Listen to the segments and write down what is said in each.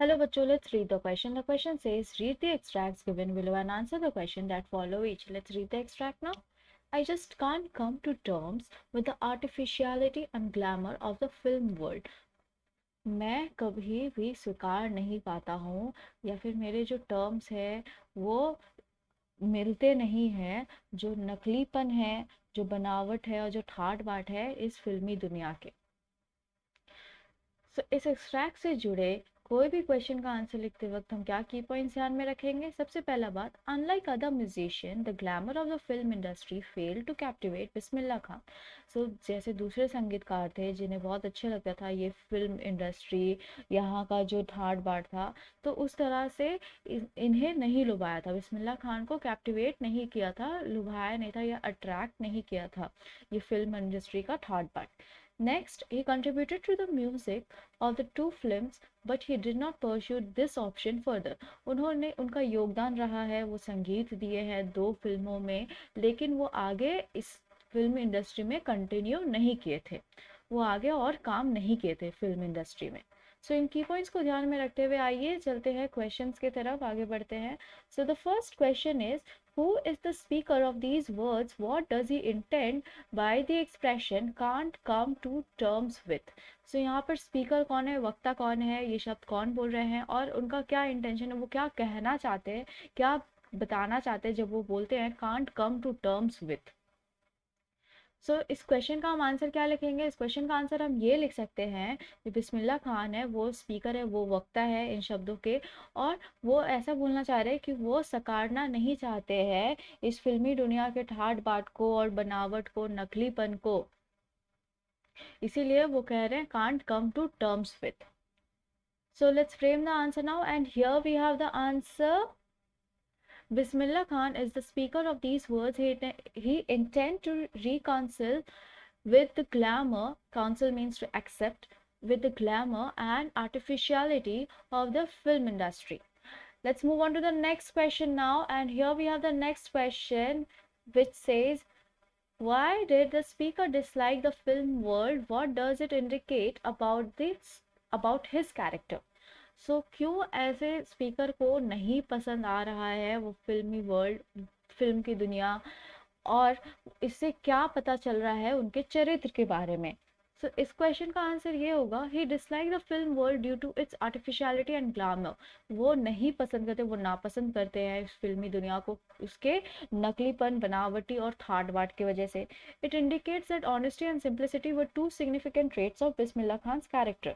Hello, bachcho. Let's read the question. The question says, read the extracts given below and answer the question that follow each. Let's read the extract now. I just can't come to terms with the artificiality and glamour of the film world. मैं कभी भी स्वीकार नहीं पाता हूँ या फिर मेरे जो टर्म्स है वो मिलते नहीं हैं जो नकलीपन है, जो बनावट है और जो ठाट बाट है इस फिल्मी दुनिया के। इस एक्सट्रैक्ट से जुड़े कोई भी क्वेश्चन का आंसर लिखते वक्त हम क्या की पॉइंट्स ध्यान में रखेंगे। सबसे पहला बात, unlike other musician the glamour of the film industry fail to captivate Bismillah Khan. जैसे दूसरे संगीतकार थे जिन्हें बहुत अच्छा लगता था ये फिल्म इंडस्ट्री, यहाँ का जो ठाट बाट था, तो उस तरह से इन्हें नहीं लुभाया था, बिस्मिल्लाह खान को कैप्टिवेट नहीं किया था, लुभाया नहीं था या अट्रैक्ट नहीं किया था ये फिल्म इंडस्ट्री का ठाट बाट। Next, he contributed to the music of the two films, but he did not pursue this option further. उन्होंने उनका योगदान रहा है, वो संगीत दिए हैं दो फिल्मों में, लेकिन वो आगे इस फिल्म इंडस्ट्री में कंटिन्यू नहीं किए थे, वो आगे और काम नहीं किए थे फिल्म इंडस्ट्री में। इन की पॉइंट्स को ध्यान में रखते हुए आइए चलते हैं क्वेश्चंस की तरफ, आगे बढ़ते हैं। The first question is, who is the speaker of these words? What does he intend by the expression can't come to terms with? यहाँ पर स्पीकर कौन है, वक्ता कौन है, ये शब्द कौन बोल रहे हैं और उनका क्या इंटेंशन है, वो क्या कहना चाहते हैं, क्या बताना चाहते हैं जब वो बोलते हैं can't come to terms with। इस क्वेश्चन का हम आंसर क्या लिखेंगे। इस क्वेश्चन का आंसर हम ये लिख सकते हैं कि बिस्मिल्लाह खान है वो स्पीकर है, वो वक्ता है इन शब्दों के, और वो ऐसा बोलना चाह रहे हैं कि वो सकारना नहीं चाहते हैं इस फिल्मी दुनिया के ठाट बाट को और बनावट को, नकलीपन को, इसीलिए वो कह रहे हैं can't come to terms with. Let's frame the answer now and here we have the answer. Bismillah Khan is the speaker of these words. He intend to reconcile with the glamour, counsel means to accept, with the glamour and artificiality of the film industry. Let's move on to the next question now, and here we have the next question which says, why did the speaker dislike the film world? What does it indicate about his character? क्यों ऐसे speaker को नहीं पसंद आ रहा है वो फिल्मी world, film की दुनिया, और इससे क्या पता चल रहा है उनके चरित्र के बारे में। इस क्वेश्चन का आंसर ये होगा, he dislike the film world due to its artificiality and glamour. वो नहीं पसंद करते, वो नापसंद करते हैं इस फिल्मी दुनिया को उसके नकलीपन, बनावटी और ठाट बाट की वजह से। It indicates that honesty and simplicity were two significant traits of Bismillah Khan's character.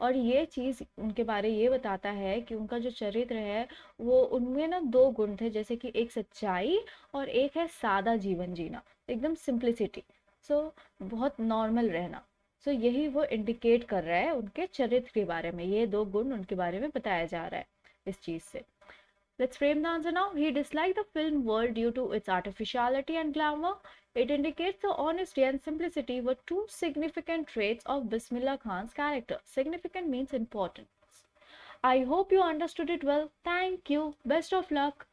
और ये चीज़ उनके बारे ये बताता है कि उनका जो चरित्र है वो, उनमें ना दो गुण थे, जैसे कि एक सच्चाई और एक है सादा जीवन जीना, एकदम सिंप्लिसिटी। बहुत नॉर्मल रहना। यही वो इंडिकेट कर रहा है उनके चरित्र के बारे में, ये दो गुण उनके बारे में बताया जा रहा है इस चीज़ से। Let's frame the answer now. He disliked the film world due to its artificiality and glamour. It indicates the honesty and simplicity were two significant traits of Bismillah Khan's character. Significant means important. I hope you understood it well. Thank you. Best of luck.